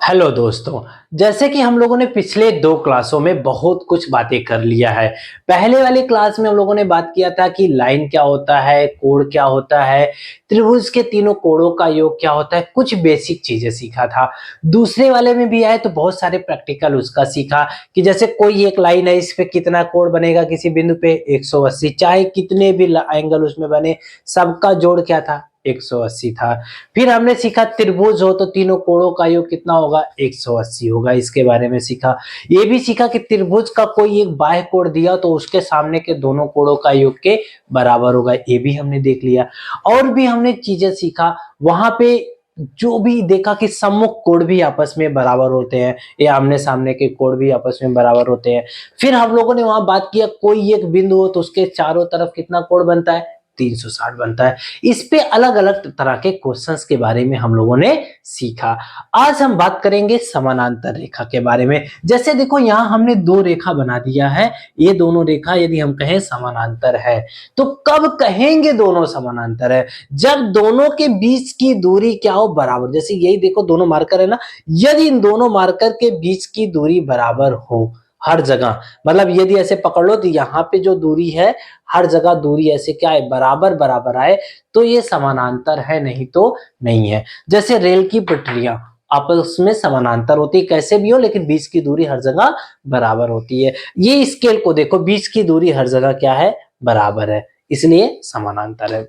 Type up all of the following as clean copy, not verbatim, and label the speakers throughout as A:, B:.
A: Hello दोस्तों। जैसे कि हम लोगों ने पिछले 2 क्लासों में बहुत कुछ बातें कर लिया है। पहले वाली क्लास में हम लोगों ने बात किया था कि लाइन क्या होता है, कोण क्या होता है, त्रिभुज के तीनों कोणों का योग क्या होता है, कुछ बेसिक चीजें सीखा था। दूसरे वाले में भी आए तो बहुत सारे प्रैक्टिकल उसका सीखा कि जैसे कोई एक लाइन है, इस पे कितना कोण बनेगा, किसी बिंदु पे 180, चाहे कितने भी एंगल उसमें बने, सबका जोड़ क्या था, 180 था। फिर हमने सीखा त्रिभुज हो तो तीनों कोणों का योग कितना होगा, 180 होगा। इसके बारे में सीखा। ये भी सीखा कि त्रिभुज का कोई एक बाह्य कोण दिया तो उसके सामने के दोनों कोणों का योग के बराबर होगा, ये भी हमने देख लिया। और भी हमने चीजें सीखा वहां पे, जो भी देखा कि सम्मुख कोण भी आपस में बराबर होते हैं, या आमने सामने के कोण भी आपस में बराबर होते हैं। फिर हम लोगों ने वहां बात किया कोई एक बिंदु हो तो उसके चारों तरफ कितना कोण बनता है, 360 बनता है। इस पे अलग अलग तरह के क्वेश्चंस के बारे में हम लोगों ने सीखा। आज हम बात करेंगे समानांतर रेखा के बारे में। जैसे देखो यहां हमने दो रेखा बना दिया है, ये दोनों रेखा यदि हम कहें समानांतर है तो कब कहेंगे दोनों समानांतर है, जब दोनों के बीच की दूरी क्या हो, बराबर। जैसे यही देखो दोनों मार्कर है ना, यदि इन दोनों मार्कर के बीच की दूरी बराबर हो हर जगह, मतलब यदि ऐसे पकड़ लो तो यहाँ पे जो दूरी है हर जगह दूरी ऐसे क्या है, बराबर बराबर आए, तो ये समानांतर है, नहीं तो नहीं है। जैसे रेल की पटरियां आपस में समानांतर होती है, कैसे भी हो लेकिन बीच की दूरी हर जगह बराबर होती है। ये स्केल को देखो, बीच की दूरी हर जगह क्या है, बराबर है, इसलिए समानांतर है।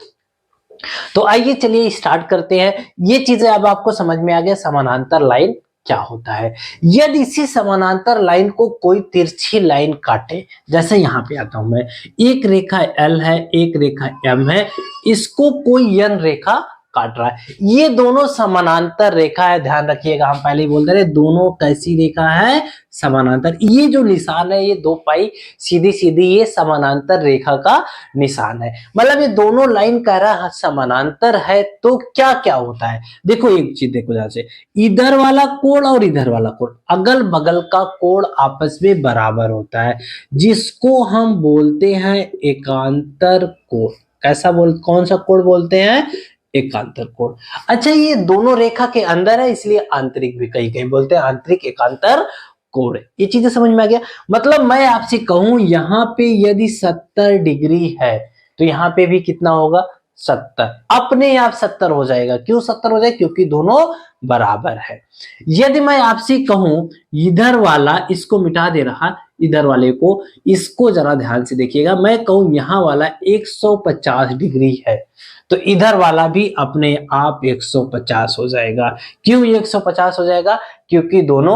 A: तो आइए चलिए स्टार्ट करते हैं। ये चीजें अब आपको समझ में आ गया समानांतर लाइन क्या होता है। यदि इसी समानांतर लाइन को कोई तिरछी लाइन काटे, जैसे यहां पे आता हूं मैं, एक रेखा एल है, एक रेखा एम है, इसको कोई एन रेखा काट रहा है, ये दोनों समानांतर रेखा है। ध्यान रखिएगा, हम पहले ही बोल रहे दोनों कैसी रेखा है, समानांतर। ये जो निशान है, ये दो पाई सीधी सीधी, ये समानांतर रेखा का निशान है। मतलब ये दोनों लाइन कह रहा है समानांतर है, तो क्या क्या होता है, देखो एक चीज देखो, ध्यान से, इधर वाला कोण और इधर वाला कोण, अगल बगल का कोण आपस में बराबर होता है, जिसको हम बोलते हैं एकांतर कोण। कैसा कौन सा कोण बोलते हैं, एकांतर कोण। अच्छा, ये दोनों रेखा के अंदर है, इसलिए आंतरिक भी कहीं कहीं बोलते हैं, आंतरिक एकांतर कोण। ये चीजें समझ में आ गया। मतलब मैं आपसे कहूं यहाँ पे यदि 70 डिग्री है तो यहाँ पे भी कितना होगा, 70, अपने आप 70 हो जाएगा। क्यों 70 हो जाएगा, क्योंकि दोनों बराबर है। यदि मैं आपसे कहूं इधर वाला, इसको मिटा दे रहा, इधर वाले को, इसको जरा ध्यान से देखिएगा, मैं कहूं यहाँ वाला 150 डिग्री है तो इधर वाला भी अपने आप 150 हो जाएगा। क्यों 150 हो जाएगा, क्योंकि दोनों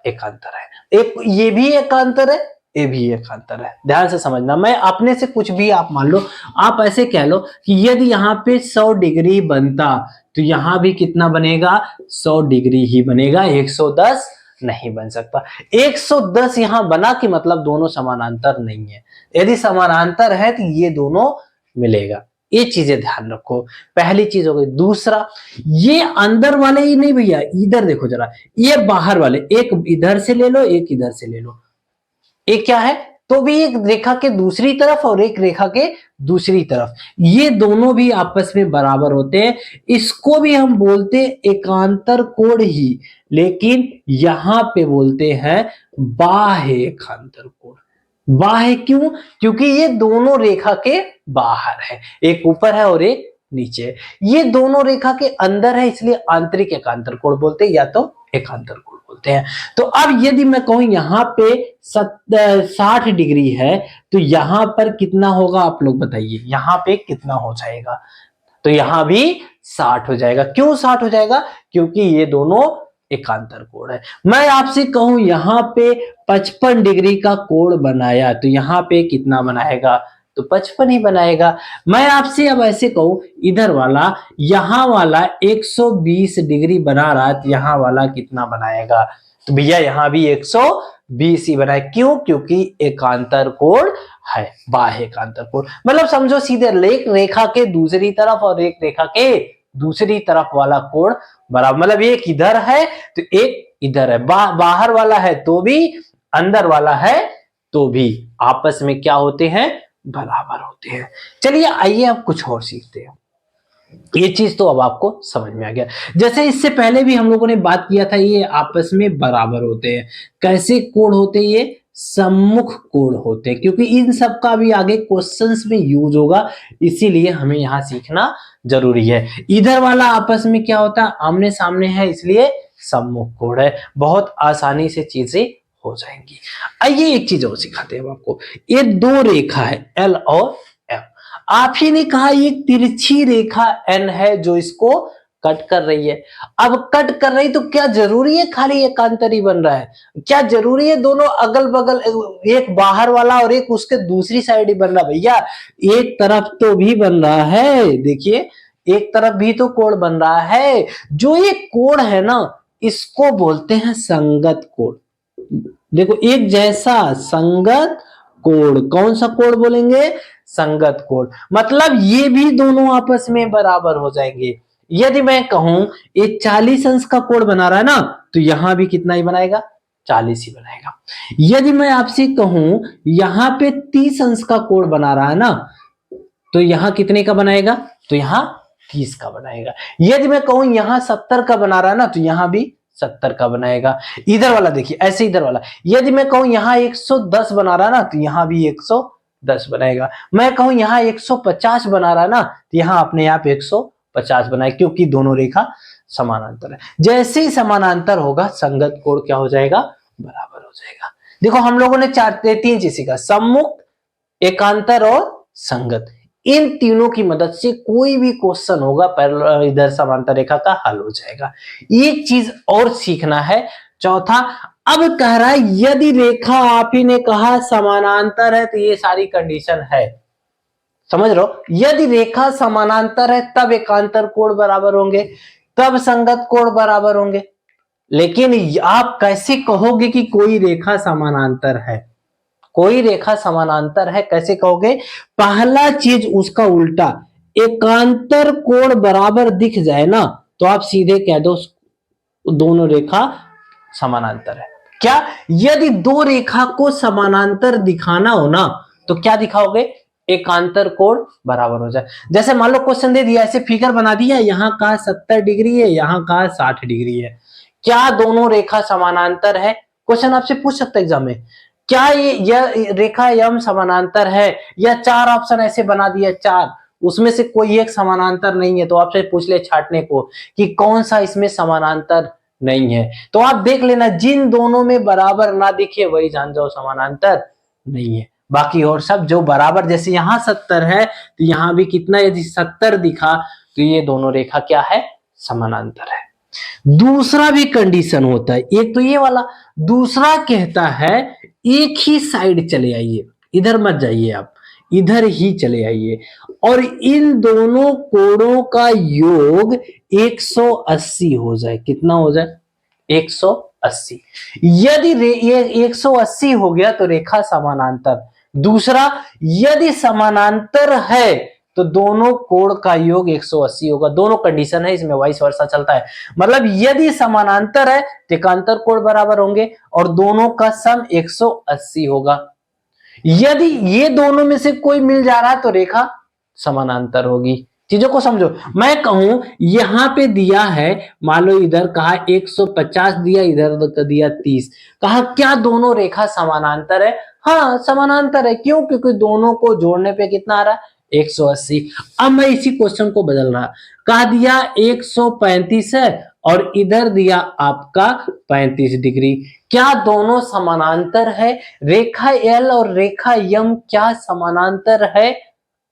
A: एकांतर है। एक ये भी एकांतर है, ये भी एकांतर है। ध्यान से समझना, मैं अपने से कुछ भी आप मान लो, आप ऐसे कह लो कि यदि यहाँ पे 100 डिग्री बनता तो यहाँ भी कितना बनेगा, 100 डिग्री ही बनेगा, 110 नहीं बन सकता। 110 यहां बना कि मतलब दोनों समानांतर नहीं है। यदि समानांतर है तो ये दोनों मिलेगा। ये चीजें ध्यान रखो, पहली चीज हो गई। दूसरा, ये अंदर वाले ही नहीं भैया, इधर देखो जरा, ये बाहर वाले, एक इधर से ले लो, एक इधर से ले लो, एक क्या है, तो भी एक रेखा के दूसरी तरफ और एक रेखा के दूसरी तरफ, ये दोनों भी आपस में बराबर होते हैं। इसको भी हम बोलते हैं एकांतर कोण ही, लेकिन यहां पे बोलते हैं बाह्य एकांतर कोण। बाह्य क्यों, क्योंकि ये दोनों रेखा के बाहर है, एक ऊपर है और एक नीचे है। ये दोनों रेखा के अंदर है, इसलिए आंतरिक एकांतर कोण बोलते हैं, या तो एकांतर कोण बोलते हैं। तो अब यदि मैं कहूं यहाँ पे 60 डिग्री है तो यहां पर कितना होगा, आप लोग बताइए, यहां पे कितना हो जाएगा, तो यहां भी 60 हो जाएगा। क्यों 60 हो जाएगा, क्योंकि ये दोनों एकांतर कोण है। मैं आपसे कहूं यहाँ पे 55 डिग्री का कोण बनाया तो यहाँ पे कितना बनाएगा, तो 55 ही बनाएगा। मैं आपसे अब ऐसे कहूं इधर वाला, यहां वाला 120 डिग्री बना रहा तो यहां वाला कितना बनाएगा, तो भैया यहां भी 120 ही बनाए। क्यों, क्योंकि एकांतर कोण है, बाह्य एकांतर कोण। मतलब समझो सीधे, एक रेखा के दूसरी तरफ और एक रेखा के दूसरी तरफ वाला कोण बराबर, मतलब एक इधर है तो एक इधर है, बाहर वाला है तो भी, अंदर वाला है तो भी, आपस में क्या होते हैं, बराबर होते हैं। चलिए आइए अब कुछ और सीखते हैं। ये चीज तो अब आपको समझ में आ गया। जैसे इससे पहले भी हम लोगों ने बात किया था, ये आपस में बराबर होते हैं। कैसे कोण होते हैं ये? सम्मुख कोण होते हैं, क्योंकि इन सब का भी आगे क्वेश्चंस में यूज होगा, इसीलिए हमें यहाँ सीखना जरूरी है। इधर वाला आपस में क्या होता है? आमने सामने है, इसलिए सम्मुख कोण है। बहुत आसानी से चीजें हो जाएंगी। आइए एक चीज और सिखाते हैं आपको। ये दो रेखा है एल और एम। आप ही ने कहा ये तिरछी रेखा एन है जो इसको कट कर रही है। अब कट कर रही तो क्या जरूरी है खाली एकांतर ही बन रहा है? क्या जरूरी है दोनों अगल बगल, एक बाहर वाला और एक उसके दूसरी साइड ही बन रहा? भैया एक तरफ तो भी बन रहा है, देखिए एक तरफ भी तो कोण बन रहा है। जो ये कोण है ना, इसको बोलते हैं संगत कोण। देखो एक जैसा संगत कोण, कौन सा कोण बोलेंगे? संगत कोण। मतलब ये भी दोनों आपस में बराबर हो जाएंगे। यदि मैं कहूं ये 40 अंश का कोण बना रहा है ना, तो यहां भी कितना ही बनाएगा? 40 ही बनाएगा। यदि मैं आपसे कहूं यहां पे 30 अंश का कोण बना रहा है ना, तो यहां कितने का बनाएगा? तो यहां 30 का बनाएगा। यदि मैं कहूं यहां 70 का बना रहा है ना, तो यहां भी 70 का बनाएगा। इधर वाला देखिए, ऐसे इधर वाला यदि मैं कहूं यहां 110 बना रहा है ना, तो यहां भी 110 बनाएगा। मैं कहूं यहां 150 बना रहा है ना, तो यहां अपने आप 150 बनाए, क्योंकि दोनों रेखा समानांतर है। जैसे ही समानांतर होगा संगत कोण क्या हो जाएगा? बराबर हो जाएगा। देखो हम लोगों ने तीन चीज सीखा, सम्मुख, एकांतर और संगत। इन तीनों की मदद से कोई भी क्वेश्चन होगा इधर समांतर रेखा का हल हो जाएगा। एक चीज और सीखना है, चौथा। अब कह रहा है यदि रेखा, आप ही ने कहा समानांतर है, तो ये सारी कंडीशन है, समझ रहे हो? यदि रेखा समानांतर है तब एकांतर कोण बराबर होंगे, तब संगत कोण बराबर होंगे। लेकिन आप कैसे कहोगे कि कोई रेखा समानांतर है? कोई रेखा समानांतर है कैसे कहोगे? पहला चीज उसका उल्टा, एकांतर कोण बराबर दिख जाए ना, तो आप सीधे कह दो दोनों रेखा समानांतर है। क्या? यदि दो रेखा को समानांतर दिखाना हो ना, तो क्या दिखाओगे? एकांतर कोण बराबर हो जाए। जैसे मान लो क्वेश्चन दे दिया, ऐसे फिगर बना दिया, यहां का 70 डिग्री है, यहां का 60 डिग्री है। क्या दोनों रेखा समानांतर है? क्वेश्चन आपसे पूछ सकता है एग्जाम में। क्या ये रेखा यम समानांतर है? या चार ऑप्शन ऐसे बना दिया, चार, उसमें से कोई एक समानांतर नहीं है, तो आपसे पूछ ले छाटने को कि कौन सा इसमें समानांतर नहीं है। तो आप देख लेना, जिन दोनों में बराबर ना दिखे वही जान जाओ समानांतर नहीं है। बाकी और सब जो बराबर, जैसे यहां 70 है तो यहां भी कितना, यदि 70 दिखा तो ये दोनों रेखा क्या है? समानांतर है। दूसरा भी कंडीशन होता है, एक तो ये वाला, दूसरा कहता है एक ही साइड चले आइए, इधर मत जाइए आप, इधर ही चले आइए, और इन दोनों कोणों का योग 180 हो जाए। कितना हो जाए? 180। यदि ये 180 हो गया तो रेखा समानांतर। दूसरा, यदि समानांतर है तो दोनों कोण का योग 180 होगा। दोनों कंडीशन है, इसमें वाइस वर्सा चलता है। मतलब यदि समानांतर है तो एकांतर कोण बराबर होंगे और दोनों का सम 180 होगा। यदि ये दोनों में से कोई मिल जा रहा है तो रेखा समानांतर होगी। चीजों को समझो। मैं कहूं यहां पे दिया है, मान लो इधर कहा 150 दिया, इधर दिया 30, कहा क्या दोनों रेखा समानांतर है? हाँ समानांतर है। क्यों? क्योंकि दोनों को जोड़ने पे कितना आ रहा है? 180। अब मैं इसी क्वेश्चन को बदल रहा, कहा दिया 135 है और इधर दिया आपका 35 डिग्री। क्या दोनों समानांतर है? रेखा एल और रेखा यम क्या समानांतर है?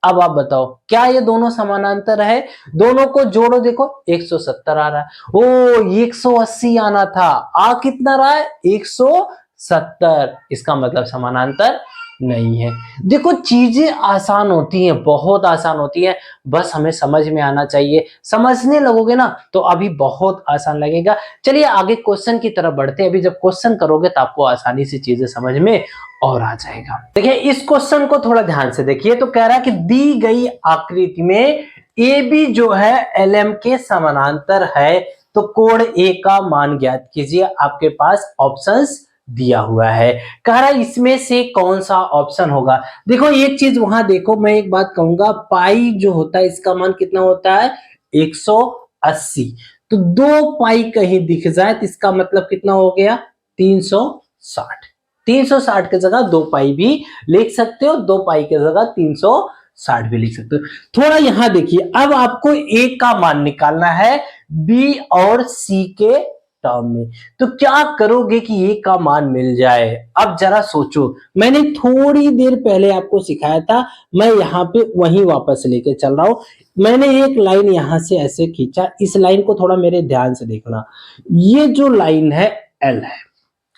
A: अब आप बताओ, क्या ये दोनों समानांतर है? दोनों को जोड़ो, देखो 170 आ रहा है। ओ 180 आना था, आ कितना रहा है? 170। इसका मतलब समानांतर नहीं है। देखो चीजें आसान होती हैं, बहुत आसान होती है, बस हमें समझ में आना चाहिए। समझने लगोगे ना तो अभी बहुत आसान लगेगा। चलिए आगे क्वेश्चन की तरफ बढ़ते हैं। अभी जब क्वेश्चन करोगे तो आपको आसानी से चीजें समझ में और आ जाएगा। देखिए इस क्वेश्चन को थोड़ा ध्यान से देखिए। तो कह रहा है कि दी गई आकृति में ए बी जो है एलएम के समानांतर है, तो कोण ए का मान ज्ञात कीजिए। आपके पास ऑप्शंस दिया हुआ है। कह रहा है इसमें से कौन सा ऑप्शन होगा। देखो एक चीज वहां देखो, मैं एक बात कहूंगा, पाई जो होता है इसका मान कितना होता है 180। तो 2 पाई कहीं दिख जाए तो इसका मतलब कितना हो गया 360। 360 की जगह 2 पाई भी लिख सकते हो, 2 पाई की जगह 360 भी लिख सकते हो। थोड़ा यहां देखिए, अब आपको ए का मान निकालना है बी और सी के टर्म में। तो क्या करोगे कि ए का मान मिल जाए। अब जरा सोचो, मैंने थोड़ी देर पहले आपको सिखाया था, मैं यहाँ पे वहीं वापस लेके चल रहा हूं। मैंने एक लाइन यहां से ऐसे खींचा, इस लाइन को थोड़ा मेरे ध्यान से देखना। ये जो लाइन है एल है,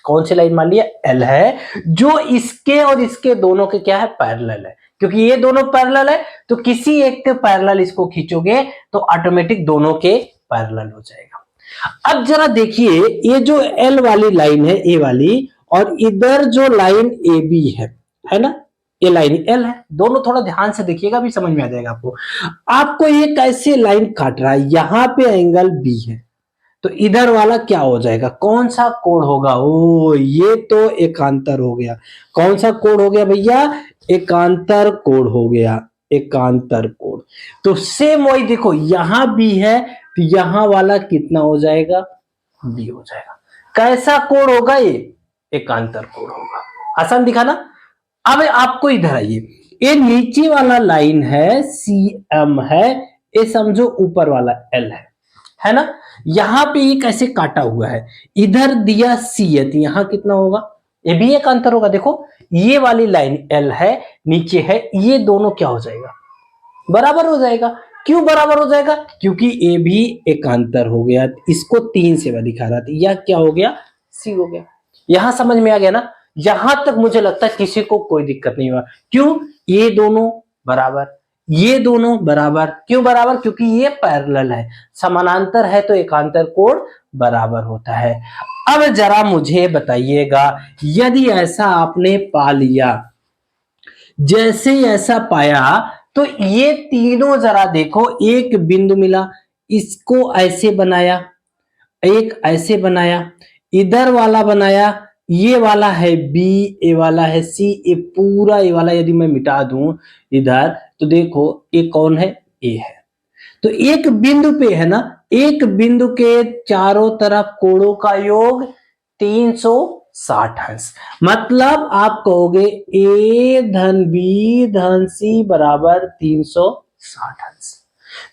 A: कौन सी लाइन मान लिया एल है, जो इसके और इसके दोनों के क्या है पैरेलल है। क्योंकि ये दोनों पैरेलल है तो किसी एक के पैरेलल इसको खींचोगे तो ऑटोमेटिक दोनों के पैरेलल हो जाएगा। अब जरा देखिए, ये जो एल वाली लाइन है ए वाली, और इधर जो लाइन ए बी है ना, ये लाइन एल है। दोनों थोड़ा ध्यान से देखिएगा, अभी समझ में आ जाएगा आपको। आपको ये कैसे लाइन काट रहा है, यहां पे एंगल बी है तो इधर वाला क्या हो जाएगा, कौन सा कोण होगा, ओ ये तो एकांतर हो गया। कौन सा कोण हो गया भैया, एकांतर कोण हो गया, एकांतर कोण। तो सेम वही देखो, यहां बी है तो यहां वाला कितना हो जाएगा बी हो जाएगा। कैसा कोण होगा ये एकांतर कोण होगा। आसान दिखा ना। अब आपको इधर आइए, ये नीचे वाला लाइन है सी एम है, ये समझो ऊपर वाला एल है ना। यहां पे ये कैसे काटा हुआ है, इधर दिया सी है तो यहां कितना होगा, ये भी एक अंतर होगा। देखो ये वाली लाइन एल है, नीचे है, ये दोनों क्या हो जाएगा बराबर हो जाएगा। क्यों बराबर हो जाएगा, क्योंकि ए भी एकांतर हो गया, इसको 3 से मैं दिखा रहा था, यह क्या हो गया सी हो गया। यहां समझ में आ गया ना। यहां तक मुझे लगता है किसी को कोई दिक्कत नहीं हुआ। क्यों, ये दोनों बराबर, ये दोनों बराबर। क्यों बराबर, क्योंकि ये पैरेलल है, समानांतर है तो एकांतर कोण बराबर होता है। अब जरा मुझे बताइएगा, यदि ऐसा आपने पा लिया, जैसे ऐसा पाया, तो ये तीनों जरा देखो, एक बिंदु मिला, इसको ऐसे बनाया, एक ऐसे बनाया, इधर वाला बनाया, ये वाला है बी, ए वाला है सी, ये पूरा ए वाला यदि मैं मिटा दूं इधर तो देखो ये कौन है ए है। तो एक बिंदु पे है ना, एक बिंदु के चारों तरफ कोणों का योग 360 अंश। मतलब आप कहोगे ए धन बी धन सी बराबर 360 अंश।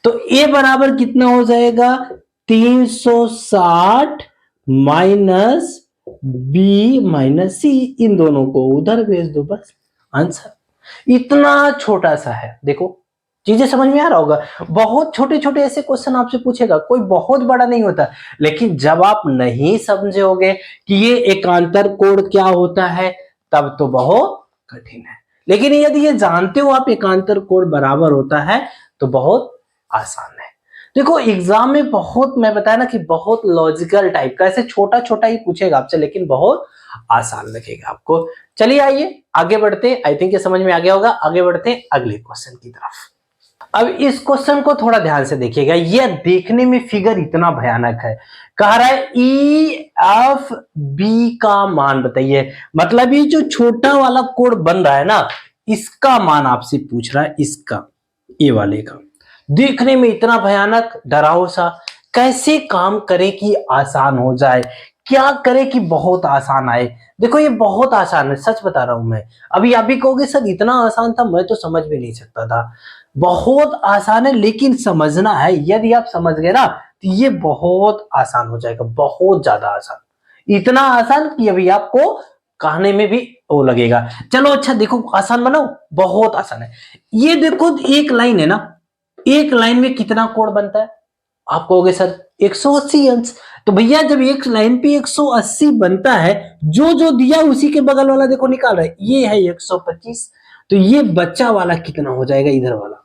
A: तो ए बराबर कितना हो जाएगा 360 माइनस बी माइनस सी, इन दोनों को उधर भेज दो, बस आंसर। इतना छोटा सा है, देखो चीजें समझ में आ रहा होगा। बहुत छोटे छोटे ऐसे क्वेश्चन आपसे पूछेगा, कोई बहुत बड़ा नहीं होता, लेकिन जब आप नहीं समझोगे कि ये एकांतर कोण क्या होता है तब तो बहुत कठिन है। लेकिन यदि ये जानते हो आप एकांतर कोण बराबर होता है तो बहुत आसान है। देखो एग्जाम में बहुत, मैं बताया ना कि बहुत लॉजिकल टाइप का, ऐसे छोटा छोटा ही पूछेगा आपसे, लेकिन बहुत आसान लगेगा आपको। चलिए आइए आगे बढ़ते, आई थिंक ये समझ में आ गया होगा। आगे बढ़ते अगले क्वेश्चन की तरफ। अब इस क्वेश्चन को थोड़ा ध्यान से देखिएगा, यह देखने में फिगर इतना भयानक है। कह रहा है ई एफ बी का मान बताइए। मतलब ये जो छोटा वाला कोड बन रहा है ना, इसका मान आपसे पूछ रहा है, इसका, ये वाले का। देखने में इतना भयानक डराओ सा, कैसे काम करे कि आसान हो जाए, क्या करे कि बहुत आसान आए। देखो ये बहुत आसान है, सच बता रहा हूं मैं। अभी आप भी कहोगे सर इतना आसान था, मैं तो समझ भी नहीं सकता था। बहुत आसान है, लेकिन समझना है। यदि आप समझ गए ना तो ये बहुत आसान हो जाएगा, बहुत ज्यादा आसान। इतना आसान कि अभी आपको कहने में भी वो लगेगा। चलो अच्छा देखो, आसान बनाओ, बहुत आसान है। ये देखो एक लाइन है ना, एक लाइन में कितना कोण बनता है, आप कहोगे सर 180 अंश। तो भैया जब एक लाइन पे 180 बनता है, जो जो दिया उसी के बगल वाला देखो निकाल रहा है, ये है 125। तो ये बच्चा वाला कितना हो जाएगा इधर वाला।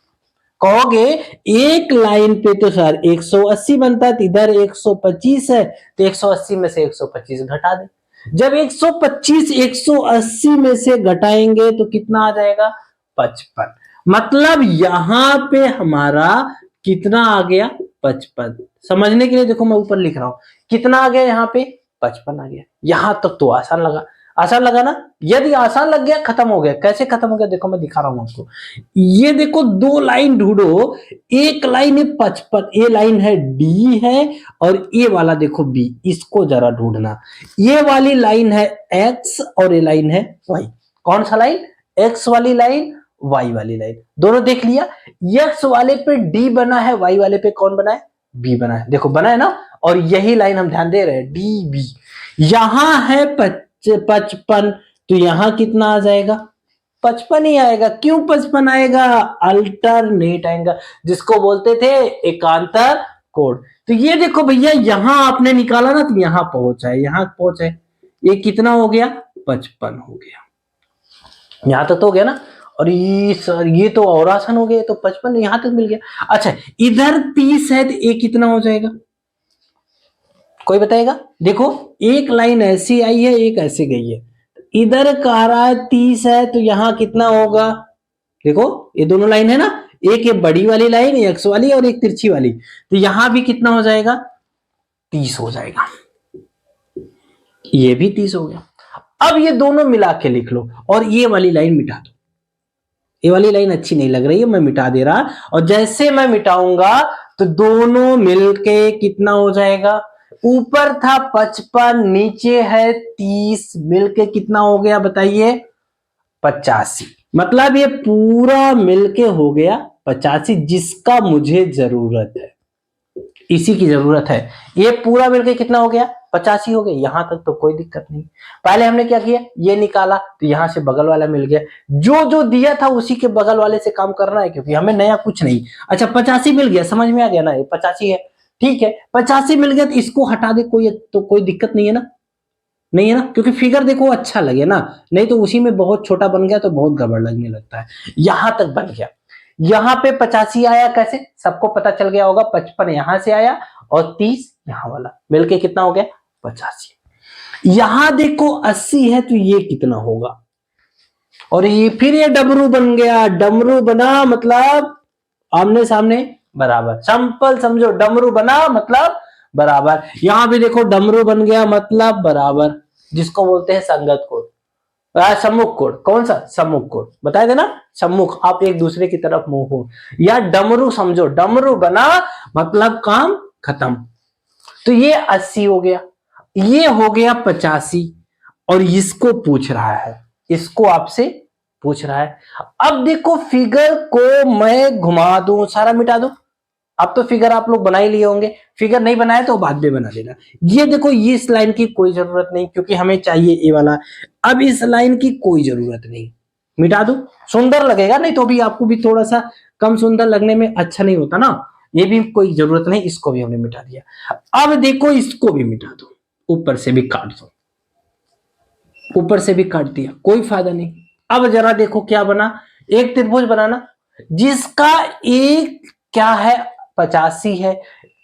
A: कहोगे एक लाइन पे तो सर 180 बनता है, तो इधर 125 है, तो 180 में से 125 घटा दे। जब 125 180 में से घटाएंगे तो कितना आ जाएगा 55। मतलब यहां पे हमारा कितना आ गया 55। समझने के लिए देखो मैं ऊपर लिख रहा हूं, कितना आ गया यहाँ पे 55 आ गया। यहां तक तो आसान लगा ना। यदि आसान लग गया, खत्म हो गया। कैसे खत्म हो गया देखो, मैं दिखा रहा हूं आपको। ये देखो, दो लाइन ढूंढो। एक लाइन है 55, ये लाइन है डी है, और ये वाला देखो बी, इसको जरा ढूंढना। ये वाली लाइन है एक्स और ये लाइन है वाई। कौन सा लाइन? एक्स वाली लाइन, वाई वाली लाइन। दोनों देख लिया। एक्स वाले पे डी बना है, वाई वाले पे कौन बना है? बी बना है। देखो बना है ना। और यही लाइन हम ध्यान दे रहे हैं, डी बी। यहां है 55, तो यहां कितना आ जाएगा? 55 ही आएगा। क्यों 55 आएगा? अल्टरनेट आएगा, जिसको बोलते थे एकांतर कोण। तो ये देखो भैया, यहां आपने निकाला ना, तो यहां पहुंचा है, यहां पहुंचा है। ये कितना हो गया? 55 हो गया। यहां तक तो हो गया ना। और ये तो और आसान हो गया, तो 55 यहां तक मिल गया। अच्छा, इधर 30 है, तो ये कितना हो जाएगा? कोई बताएगा? देखो, एक लाइन ऐसी आई है, एक ऐसी गई है। इधर कह रहा है 30 है, तो यहां कितना होगा? देखो, ये दोनों लाइन है ना, एक ये बड़ी वाली लाइन, एक्स वाली, और एक तिरछी वाली। तो यहां भी कितना हो जाएगा? 30 हो जाएगा। ये भी 30 हो गया। अब ये दोनों मिला के लिख लो, और ये वाली लाइन मिटा दो। ये वाली लाइन अच्छी नहीं लग रही है, मैं मिटा दे रहा। और जैसे मैं मिटाऊंगा, तो दोनों मिलके कितना हो जाएगा? ऊपर था 55, नीचे है 30, मिलके कितना हो गया बताइए? 85। मतलब ये पूरा मिलके हो गया 85, जिसका मुझे जरूरत है, इसी की जरूरत है। ये पूरा मिलके कितना हो गया? 85 हो गया। यहां तक तो कोई दिक्कत नहीं। पहले हमने क्या किया? ये निकाला, तो यहां से बगल वाला मिल गया। जो जो दिया था उसी के बगल वाले से काम करना है, क्योंकि हमें नया कुछ नहीं। अच्छा, 85 मिल गया, समझ में आ गया ना? ये 85 है, ठीक है। 85 मिल गया, तो इसको हटा दे, कोई दिक्कत नहीं है ना? नहीं है ना, क्योंकि फिगर देखो अच्छा लगे ना। नहीं तो उसी में बहुत छोटा बन गया तो बहुत गड़बड़ लगने लगता है। यहां तक बन गया। यहां पे 85 आया, कैसे? सबको पता चल गया होगा। 55 यहां से आया, और 30 यहां वाला मिलके कितना हो गया? 85। यहां देखो 80 है, तो ये कितना होगा? और ये फिर ये डमरू बन गया। डमरू बना मतलब आमने सामने बराबर। सिंपल समझो, डमरू बना मतलब बराबर। यहां भी देखो डमरू बन गया, मतलब बराबर, जिसको बोलते हैं संगत कोण, सम्मुख कोण। कौन सा? सम्मुख कोण। बताए थे ना, सम्मुख, आप एक दूसरे की तरफ मुंह हो। या डमरू समझो, डमरू बना मतलब काम खत्म। तो ये 80 हो गया, ये हो गया 85, और इसको पूछ रहा है, इसको आपसे पूछ रहा है। अब देखो, फिगर को मैं घुमा दूं, सारा मिटा दूं। अब तो फिगर आप लोग बना ही लिए होंगे। फिगर नहीं बनाए तो बाद में बना देना। ये देखो, ये इस लाइन की कोई जरूरत नहीं, क्योंकि हमें चाहिए ये वाला। अब इस लाइन की कोई जरूरत नहीं, मिटा दो। सुंदर लगेगा, नहीं तो भी आपको भी थोड़ा सा कम सुंदर लगने में अच्छा नहीं होता ना। ये भी कोई जरूरत नहीं, इसको भी हमने मिटा दिया। अब देखो, इसको भी मिटा दो, ऊपर से भी काट दो। ऊपर से भी काट दिया, कोई फायदा नहीं। अब जरा देखो क्या बना। एक त्रिभुज बनाना, जिसका एक क्या है? 85 है,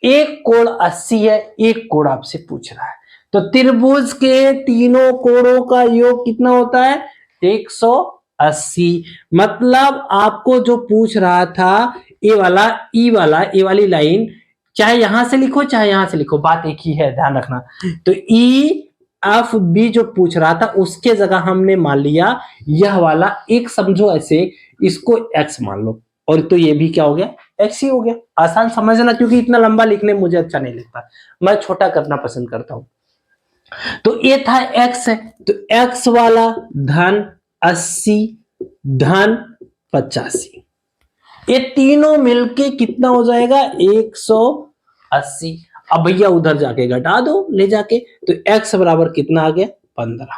A: एक कोण 80 है, एक कोण आपसे पूछ रहा है। तो त्रिभुज के तीनों कोणों का योग कितना होता है? 180। मतलब आपको जो पूछ रहा था, ये वाला, ये वाली लाइन, चाहे यहां से लिखो चाहे यहां से लिखो, बात एक ही है, ध्यान रखना। तो ई एफ बी जो पूछ रहा था, उसके जगह हमने मान लिया यह वाला एक, समझो ऐसे, इसको एक्स मान लो, और तो ये भी क्या हो गया? एक्स ही हो गया। आसान समझना, क्योंकि इतना लंबा लिखने मुझे अच्छा नहीं लगता, मैं छोटा करना पसंद करता हूं। तो ये था एक्स है, तो एक्स वाला धन 80 धन 85, ये तीनों मिलके कितना हो जाएगा? 180। अब भैया उधर जाके घटा दो ले जाके, तो x बराबर कितना आ गया? 15।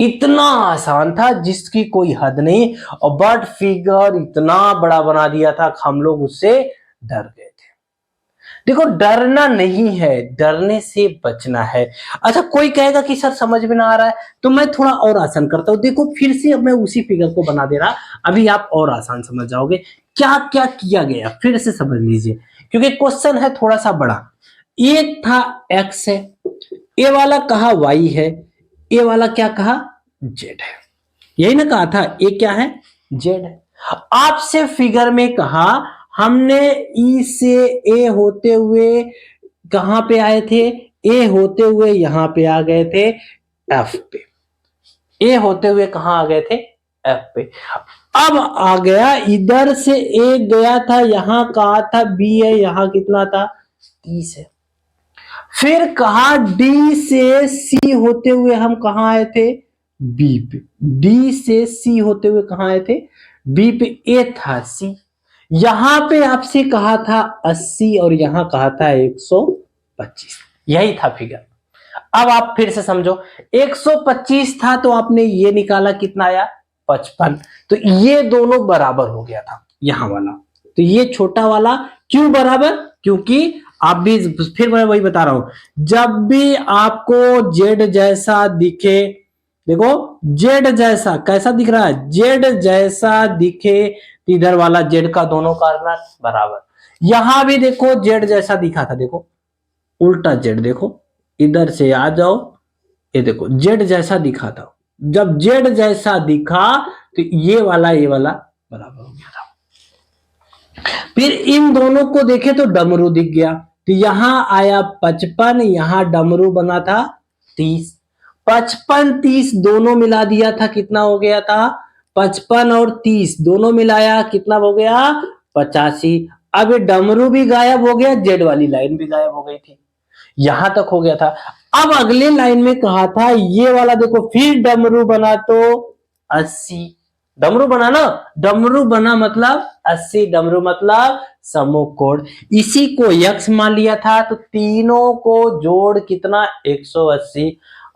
A: इतना आसान था जिसकी कोई हद नहीं, और बट फिगर इतना बड़ा बना दिया था, हम लोग उससे डर गए थे। देखो, डरना नहीं है, डरने से बचना है। अच्छा, कोई कहेगा कि सर समझ में ना आ रहा है, तो मैं थोड़ा और आसान करता हूं। देखो, फिर से अब मैं उसी फिगर को बना दे रहा, अभी आप और आसान समझ जाओगे क्या क्या किया गया। फिर से समझ लीजिए, क्योंकि क्वेश्चन है थोड़ा सा बड़ा। ये था x है, ये वाला कहा y है, ये वाला क्या कहा? z है। यही ना कहा था, ये क्या है? z है। आपसे फिगर में कहा, हमने ई से ए होते हुए कहां पे आए थे? ए होते हुए यहां पे आ गए थे एफ पे, ए होते हुए कहां आ गए थे, एफ पे। अब आ गया इधर से ए गया था, यहां कहा था बी है, यहां कितना था 30 है। फिर कहा डी से सी होते हुए हम कहां आए थे, बी पे। डी से सी होते हुए कहां आए थे, बी पे। ए था सी, यहां पे आपसे कहा था 80 और यहां कहा था 125, यही था फिगर। अब आप फिर से समझो, 125 था तो आपने ये निकाला, कितना आया 55, तो ये दोनों बराबर हो गया था यहां वाला। तो ये छोटा वाला क्यों बराबर, क्योंकि आप भी, फिर मैं वही बता रहा हूं, जब भी आपको जेड जैसा दिखे, देखो जेड जैसा कैसा दिख रहा है, जेड जैसा दिखे, इधर वाला जेड का दोनों का बराबर। यहां भी देखो जेड जैसा दिखा था, देखो उल्टा जेड, देखो इधर से आ जाओ, ये देखो जेड जैसा दिखा था। जब जेड जैसा दिखा तो ये वाला बराबर हो गया था। फिर इन दोनों को देखे तो डमरू दिख गया, तो यहां आया 55, यहां डमरू बना था 30। 55 30 दोनों मिला दिया था, कितना हो गया था 55 और 30 दोनों मिलाया कितना हो गया 85। अब ये डमरू भी गायब हो गया, जेड वाली लाइन भी गायब हो गई थी, यहां तक हो गया था। अब अगले लाइन में कहा था ये वाला देखो, फिर डमरू बना तो 80, डमरू बना ना, डमरू बना मतलब 80, डमरू मतलब समूह कोण। इसी को यक्स मान लिया था, तो तीनों को जोड़ कितना 180,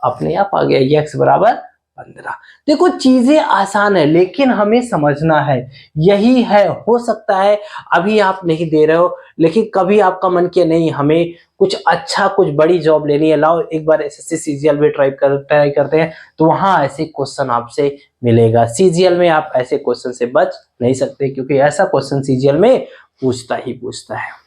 A: अपने आप आ गया यक्स बराबर 15। देखो चीजें आसान है लेकिन हमें समझना है, यही है। हो सकता है अभी आप नहीं दे रहे हो, लेकिन कभी आपका मन किया नहीं हमें कुछ अच्छा, कुछ बड़ी जॉब लेनी है, लाओ एक बार एसएससी सीजीएल में ट्राई करते हैं, तो वहां ऐसे क्वेश्चन आपसे मिलेगा। सीजीएल में आप ऐसे क्वेश्चन से बच नहीं सकते, क्योंकि ऐसा क्वेश्चन सीजीएल में पूछता ही पूछता है।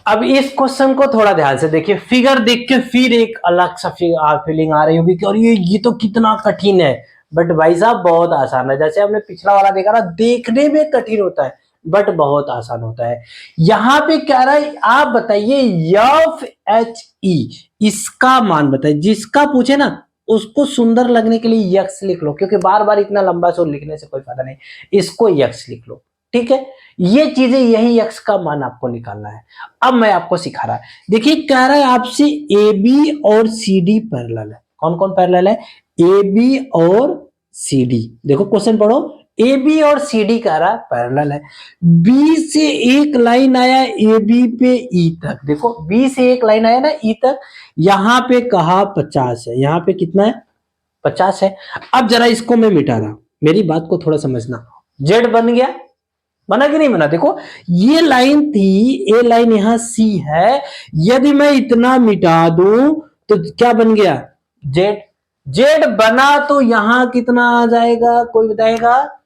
A: अब इस क्वेश्चन को थोड़ा ध्यान से देखिए, फिगर देख के फिर एक अलग सा फीलिंग आ रही होगी कि और ये तो कितना कठिन है, बट भाई साहब बहुत आसान है। जैसे हमने पिछला वाला देखा ना, देखने में कठिन होता है बट बहुत आसान होता है। यहां पे कह रहा है आप बताइए एफ एच ई, इसका मान बताइए। जिसका पूछे ना उसको सुंदर लगने के लिए यक्स लिख लो, क्योंकि बार बार इतना लंबा सो लिखने से कोई फायदा नहीं, इसको यक्स लिख लो, ठीक है। ये चीजें, यही यक्स का मान आपको निकालना है। अब मैं आपको सिखा रहा है, देखिए कह रहा है आपसे ए बी और सी डी पैरेलल है। कौन कौन पैरेलल है, ए बी और सी डी। देखो क्वेश्चन पढ़ो, ए बी और सी डी कह रहा है पैरेलल है। बी से एक लाइन आया ए बी पे ई तक, देखो बी से एक लाइन आया ना ई तक, यहां पे कहा 50 है, यहां पे कितना है 50 है। अब जरा इसको मैं मिटा रहा, मेरी बात को थोड़ा समझना। जेड बन गया, बना कि नहीं बना, देखो ये लाइन थी, ए लाइन यहां सी है, यदि मैं इतना मिटा दूं तो क्या बन गया जेड। जेड बना तो यहां कितना आ जाएगा, कोई बताएगा,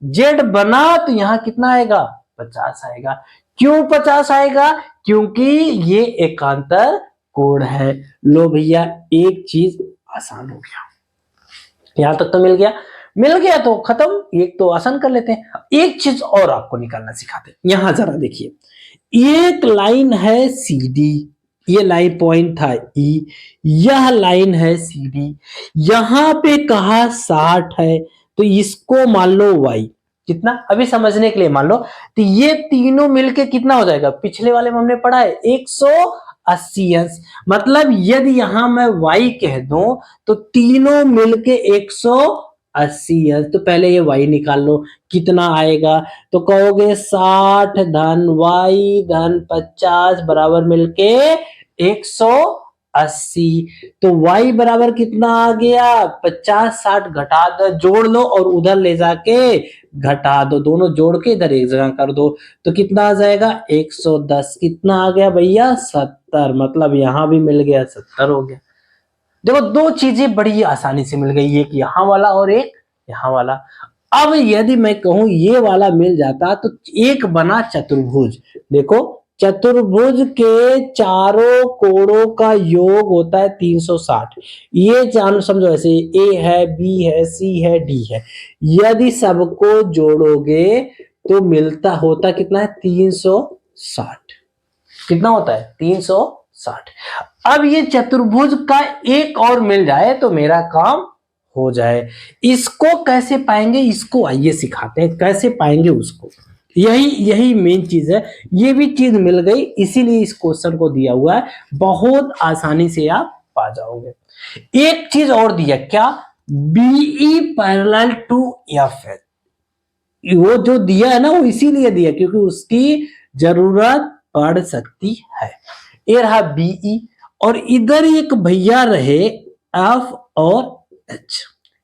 A: जेड बना तो यहां कितना आएगा 50 आएगा। क्यों 50 आएगा, क्योंकि ये एकांतर कोण है। लो भैया एक चीज आसान हो गया, यहां तक तो मिल गया, मिल गया तो खत्म, एक तो आसान कर लेते हैं। एक चीज और आपको निकालना सिखाते हैं, यहां जरा देखिए, एक लाइन है सी डी, ये लाइन पॉइंट था ई, यह लाइन है सी डी, यहां पे कहा 60 है, तो इसको मान लो y कितना, अभी समझने के लिए मान लो, तो ये तीनों मिलके कितना हो जाएगा, पिछले वाले में हमने पढ़ा है 180 अंश। मतलब यदि यहां मैं y कह दूं तो तीनों मिलके 180 अंश, तो पहले ये y निकाल लो कितना आएगा, तो कहोगे 60 धन y धन 50 बराबर मिलके 180, तो y बराबर कितना आ गया 50, 60 घटा दो, जोड़ लो और उधर ले जाके घटा दो, दोनों जोड़ के इधर एक जगह कर दो, तो कितना आ जाएगा 110। कितना आ गया भैया 70, मतलब यहां भी मिल गया 70 हो गया। देखो दो चीजें बड़ी आसानी से मिल गई, एक यहां वाला और एक यहां वाला। अब यदि मैं कहूं ये वाला मिल जाता तो एक बना चतुर्भुज, देखो चतुर्भुज के चारों कोणों का योग होता है 360। ये जान समझो, ऐसे ए है बी है सी है डी है, यदि सबको जोड़ोगे तो मिलता होता कितना है 360। कितना होता है 360। अब ये चतुर्भुज का एक और मिल जाए तो मेरा काम हो जाए। इसको कैसे पाएंगे, इसको आइए सिखाते हैं कैसे पाएंगे उसको। यही यही मेन चीज है। ये भी चीज मिल गई, इसीलिए इस क्वेश्चन को दिया हुआ है, बहुत आसानी से आप पा जाओगे। एक चीज और दिया, क्या, बीई पैरेलल टू एफ है। वो जो दिया है ना, वो इसीलिए दिया क्योंकि उसकी जरूरत पड़ सकती है। ये रहा बीई, और इधर एक भैया रहे एफ और एच,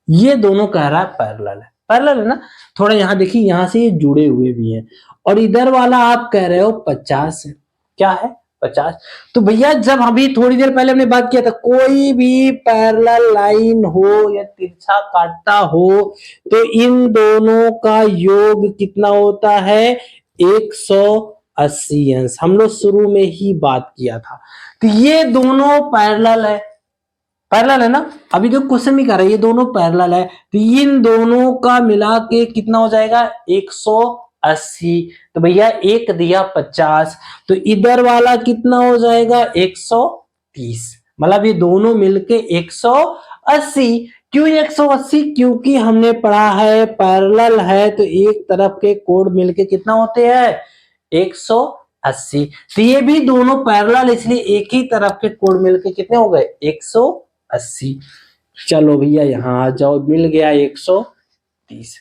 A: ये दोनों कह रहा है पैरेलल है। पैरेलल है ना, थोड़ा यहां देखिए, यहां से ये जुड़े हुए भी हैं, और इधर वाला आप कह रहे हो 50 है। क्या है, 50। तो भैया जब अभी थोड़ी देर पहले हमने बात किया था, कोई भी पैरेलल लाइन हो या तिरछा काटता हो तो इन दोनों का योग कितना होता है, 180 अंश। हम लोग शुरू में ही बात किया था। तो ये दोनों पैरेलल है, पैरेलल है ना। अभी जो क्वेश्चन भी कर रहा है, ये दोनों पैरेलल है, तो इन दोनों का मिला के कितना हो जाएगा, 180। तो भैया एक दिया 50, तो इधर वाला कितना हो जाएगा, 130। मतलब ये दोनों मिलके 180। क्यों 180, क्योंकि हमने पढ़ा है पैरेलल है तो एक तरफ के कोण मिलके कितना होते हैं, 180। तो ये भी दोनों पैरेलल, इसलिए एक ही तरफ के कोण मिलके कितने हो गए, 180। चलो भैया यहां आ जाओ, मिल गया 130।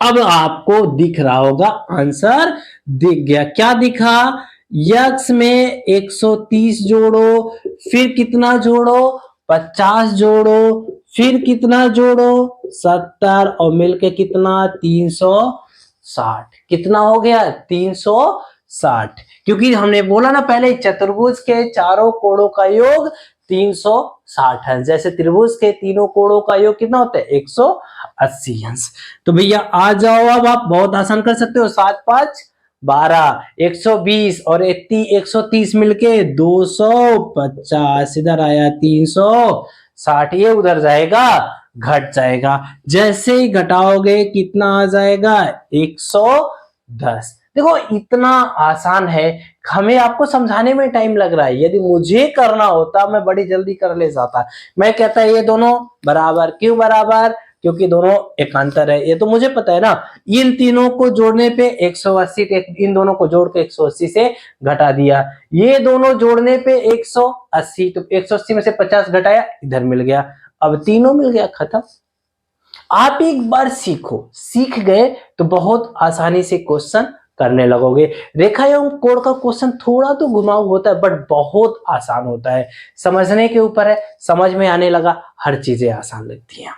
A: अब आपको दिख रहा होगा आंसर दिख गया। क्या दिखा, यक्स में 130 जोड़ो, फिर कितना जोड़ो, 50 जोड़ो, फिर कितना जोड़ो, 70, और मिलके कितना, 360। कितना हो गया, 360। क्योंकि हमने बोला ना पहले, चतुर्भुज के चारों कोणों का योग 360 है, जैसे त्रिभुज के तीनों कोणों का योग कितना होता है, 180 अंश। तो भैया आ जाओ, अब आप बहुत आसान कर सकते हो। 7 5 12, 120 और 130 मिलके 250, इधर आया 360, ये उधर जाएगा, घट जाएगा। जैसे ही घटाओगे कितना आ जाएगा, 110। देखो इतना आसान है, हमें आपको समझाने में टाइम लग रहा है, यदि मुझे करना होता मैं बड़ी जल्दी कर ले जाता। मैं कहता ये दोनों बराबर, क्यों बराबर, क्योंकि दोनों एकांतर है, ये तो मुझे पता है ना। इन तीनों को जोड़ने पे 180, इन दोनों को जोड़ के 180 से घटा दिया, ये दोनों जोड़ने पे 180, तो 180 में से 50 घटाया, इधर मिल गया, अब तीनों मिल गया, खत्म। आप एक बार सीखो, सीख गए तो बहुत आसानी से क्वेश्चन करने लगोगे। रेखा एवं कोण का क्वेश्चन थोड़ा तो घुमाऊ होता है, बट बहुत आसान होता है, समझने के ऊपर है। समझ में आने लगा, हर चीजें आसान लगती हैं।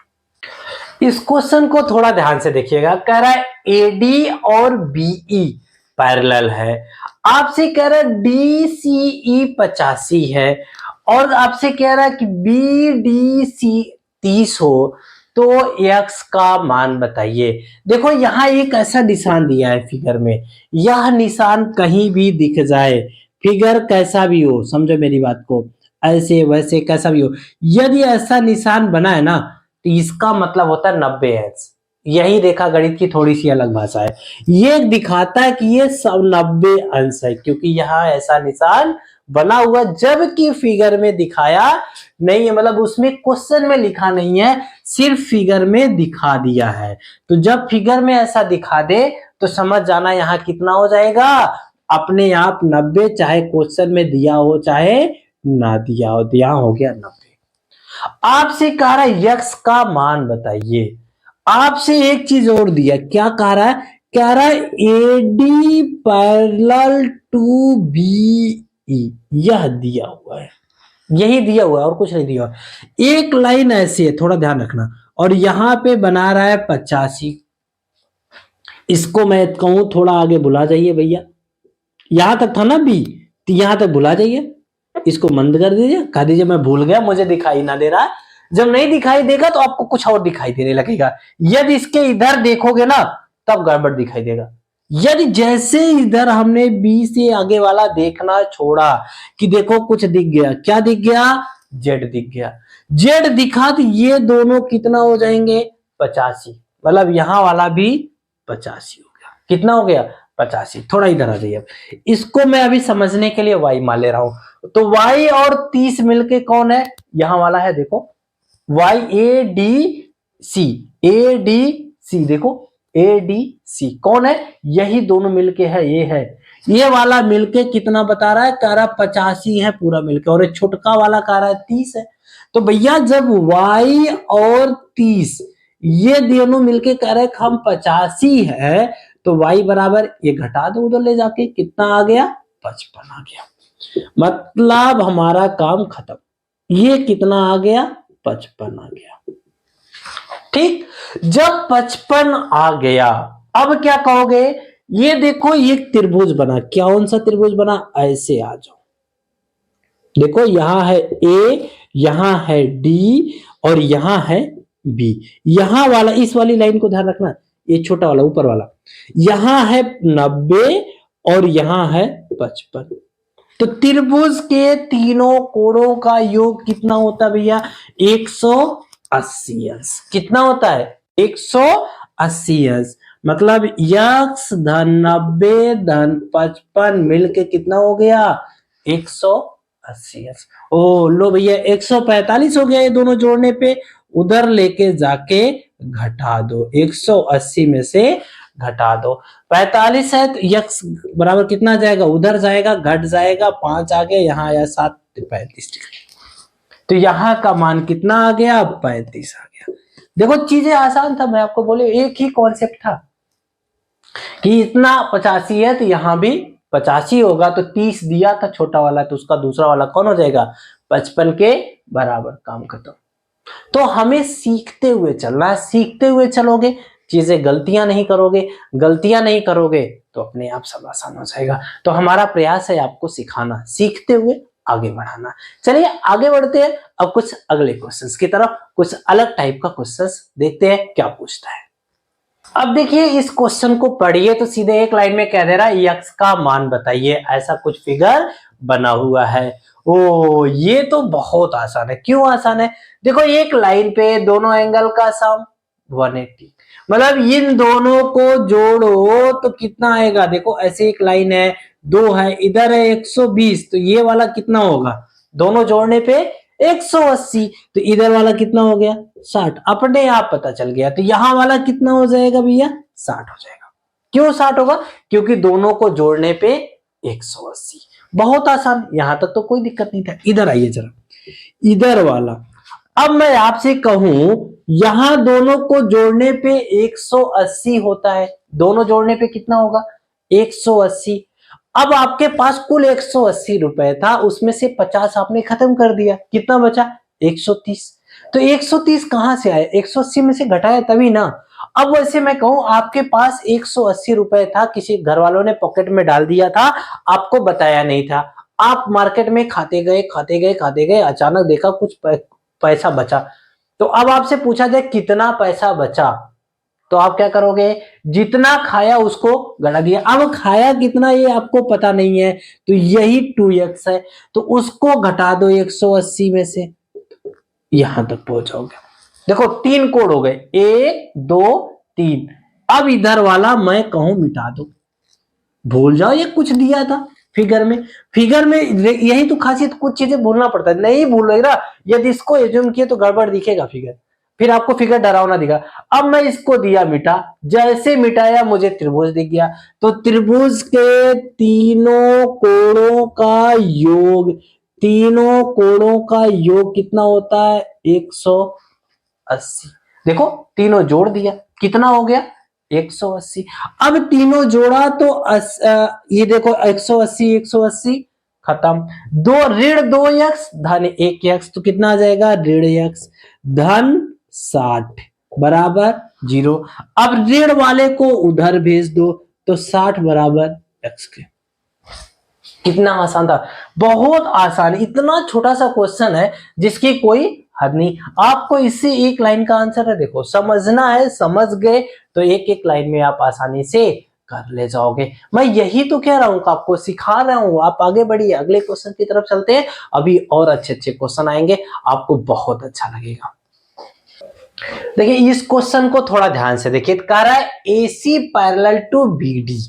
A: इस क्वेश्चन को थोड़ा ध्यान से देखिएगा। कह रहा है एडी और बीई पैरेलल है, आपसे कह रहा है डीसीई 85 है, और आपसे कह रहा है कि बीडीसी 30 हो, तो x का मान बताइए। देखो यहां एक ऐसा निशान दिया है फिगर में, यह निशान कहीं भी दिख जाए, फिगर कैसा भी हो, समझो मेरी बात को, ऐसे वैसे कैसा भी हो, यदि ऐसा निशान बना है ना, तो इसका मतलब होता है 90 अंश। यही रेखा गणित की थोड़ी सी अलग भाषा है। ये दिखाता है कि ये सब 90 अंश है, क्योंकि यहाँ ऐसा निशान बना हुआ, जबकि फिगर में दिखाया नहीं है, मतलब उसमें क्वेश्चन में लिखा नहीं है, सिर्फ फिगर में दिखा दिया है। तो जब फिगर में ऐसा दिखा दे तो समझ जाना यहाँ कितना हो जाएगा, अपने आप 90, चाहे क्वेश्चन में दिया हो चाहे ना दिया हो, दिया हो गया 90। आपसे कह रहा है यक्स का मान बताइए। आपसे एक चीज और दिया, क्या कह रहा है, कह रहा है एडी पैरेलल टू बीई, यह दिया हुआ है, यही दिया हुआ है और कुछ नहीं दिया हुआ। एक लाइन ऐसी है, थोड़ा ध्यान रखना, और यहां पे बना रहा है 85। इसको मैं कहूं थोड़ा आगे बुला जाइए भैया, यहां तक था ना बी, तो यहां तक बुला जाइए, इसको बंद कर दीजिए, कह दीजिए मैं भूल गया, मुझे दिखाई ना दे रहा। जब नहीं दिखाई देगा तो आपको कुछ और दिखाई देने लगेगा। यदि इसके इधर देखोगे ना, तब गड़बड़ दिखाई देगा। यदि जैसे इधर हमने बी से आगे वाला देखना छोड़ा कि देखो कुछ दिख गया, क्या दिख गया, जेड दिख गया। जेड दिखा तो ये दोनों कितना हो जाएंगे, 85, मतलब यहां वाला भी 85 हो गया। कितना हो गया, 85। थोड़ा इधर आ जाइए, इसको मैं अभी समझने के लिए वाई मान ले रहा हूं। तो y और 30 मिलके कौन है, यहां वाला है देखो, y ए डी सी, देखो ए डी सी कौन है, यही दोनों मिलके है, ये वाला मिलके कितना बता रहा है, कह रहा 85 है पूरा मिलके, और ये छोटका वाला कह रहा है 30 है। तो भैया जब y और 30 ये दोनों मिलके कह रहे हम 85 है, तो y बराबर ये घटा दो उधर ले जाके, कितना आ गया, 55 आ गया। मतलब हमारा काम खत्म। ये कितना आ गया, 55 आ गया। ठीक, जब 55 आ गया, अब क्या कहोगे, ये देखो ये त्रिभुज बना, कौन सा त्रिभुज बना, ऐसे आ जाओ, देखो यहां है ए, यहां है डी और यहां है बी। यहां वाला, इस वाली लाइन को ध्यान रखना, ये छोटा वाला ऊपर वाला, यहां है 90 और यहां है 55। तो त्रिभुज के तीनों कोणों का योग कितना होता है भैया, 180 अंश। कितना होता है, 180 अंश। मतलब यक्स धन 90 धन 55 मिलके कितना हो गया, 180 अंश। ओ लो भैया 145 हो गया, ये दोनों जोड़ने पे उधर लेके जाके घटा दो, 180 में से घटा दो। 45 है तो यक्स बराबर कितना जाएगा, उधर जाएगा, घट जाएगा, 5 आ गया, यहाँ आया 7, 35 डिग्री। तो यहाँ का मान कितना आ गया, 35 आ गया। देखो चीजें आसान था, मैं आपको बोले एक ही कॉन्सेप्ट था कि इतना 85 है तो यहाँ भी 85 होगा, तो 30 दिया था छोटा वाला, तो उसका दूसरा वाला कौन हो जाएगा, 55 के बराबर, काम खत्म। तो हमें सीखते हुए चलना, सीखते हुए चलोगे, चीजें गलतियां नहीं करोगे तो अपने आप सब आसान हो जाएगा। तो हमारा प्रयास है आपको सिखाना, सीखते हुए आगे बढ़ाना। चलिए आगे बढ़ते हैं अब कुछ अगले क्वेश्चंस की तरफ, कुछ अलग टाइप का क्वेश्चंस देखते हैं क्या पूछता है। अब देखिए इस क्वेश्चन को पढ़िए तो सीधे एक लाइन में कह दे रहा है यक्स का मान बताइए, ऐसा कुछ फिगर बना हुआ है। ओ ये तो बहुत आसान है। क्यों आसान है, देखो एक लाइन पे दोनों एंगल का सम 180, मतलब इन दोनों को जोड़ो तो कितना आएगा, देखो ऐसे एक लाइन है, दो है, इधर है 120, तो ये वाला कितना होगा, दोनों जोड़ने पे 180, तो इधर वाला कितना हो गया 60, अपने आप पता चल गया। तो यहां वाला कितना हो जाएगा भैया, 60 हो जाएगा। क्यों 60 होगा, क्योंकि दोनों को जोड़ने पे 180। बहुत आसान, यहां तक तो कोई दिक्कत नहीं था। इधर आइए जरा, इधर वाला, अब मैं आपसे कहूं यहां दोनों को जोड़ने पे 180 होता है, दोनों जोड़ने पे कितना होगा 180। अब आपके पास कुल 180 रुपए था, उसमें से 50 आपने खत्म कर दिया, कितना बचा 130। तो 130 कहां से आया, 180 में से घटाया तभी ना। अब वैसे मैं कहूं आपके पास 180 रुपए था, किसी घर वालों ने पॉकेट में डाल दिया था, आपको बताया नहीं था, आप मार्केट में खाते गए, अचानक देखा कुछ पैसा बचा, तो अब आपसे पूछा जाए कितना पैसा बचा, तो आप क्या करोगे, जितना खाया उसको घटा दिया। अब खाया कितना ये आपको पता नहीं है, तो यही 2x है, तो उसको घटा दो 180 में से, यहां तक पहुंचाओगे। देखो 3 कोड हो गए, 1 2 3। अब इधर वाला मैं कहूं मिटा दो, भूल जाओ ये कुछ दिया था फिगर में यही तो खासियत, कुछ चीजें भूलना पड़ता है, नहीं भूलेगा, यदि इसको एज्यूम किए तो गड़बड़ दिखेगा फिगर, फिर आपको फिगर डरावना दिखा। अब मैं इसको दिया मिटा, जैसे मिटाया मुझे त्रिभुज दिख गया, तो त्रिभुज के तीनों कोणों का योग कितना होता है 180। देखो तीनों जोड़ दिया, कितना हो गया 180। अब तीनों जोड़ा तो ये देखो 180 खत्म, दो ऋण 2x धन 1x, तो कितना आ जाएगा ऋण x धन 60 बराबर 0। अब ऋण वाले को उधर भेज दो, तो 60 बराबर x के। कितना आसान था, बहुत आसान, इतना छोटा सा क्वेश्चन है जिसकी कोई हद नहीं। आपको इससे एक लाइन का आंसर है, देखो समझना है, समझ गए तो एक एक लाइन में आप आसानी से कर ले जाओगे। मैं यही तो कह रहा हूं, आपको सिखा रहा हूं, आप आगे बढ़िए, अगले क्वेश्चन की तरफ चलते हैं। अभी और अच्छे अच्छे क्वेश्चन आएंगे, आपको बहुत अच्छा लगेगा। देखिए इस क्वेश्चन को थोड़ा ध्यान से देखिए, कह रहा है AC parallel to BD।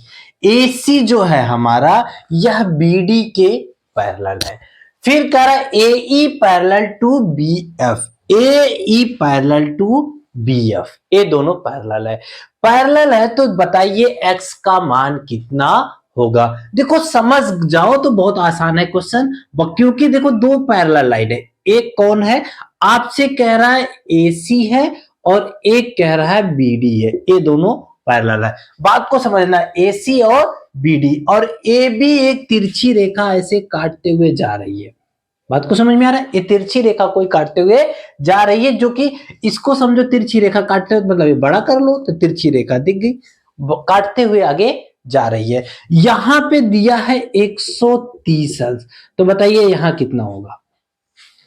A: AC जो है हमारा, यह BD के पैरेलल है। फिर कह रहा है A E parallel to B F, A E parallel to B F, ये दोनों पैरेलल है। पैरेलल है तो बताइए एक्स का मान कितना होगा। देखो समझ जाओ तो बहुत आसान है क्वेश्चन, क्योंकि देखो दो पैरेलल लाइन है, एक कौन है, आपसे कह रहा है AC है और एक कह रहा है BD है, ये दोनों पैरेलल है। बात को समझना, AC और BD और AB एक तिरछी रेखा ऐसे काटते हुए जा रही है। बात को समझ में आ रहा है, ये तिरछी रेखा कोई काटते हुए जा रही है, जो कि इसको समझो तिरछी रेखा काटते हुए, मतलब ये बड़ा कर लो तो तिरछी रेखा दिख गई, काटते हुए आगे जा रही है। यहां पे दिया है 130 अंश, तो बताइए यहां कितना होगा।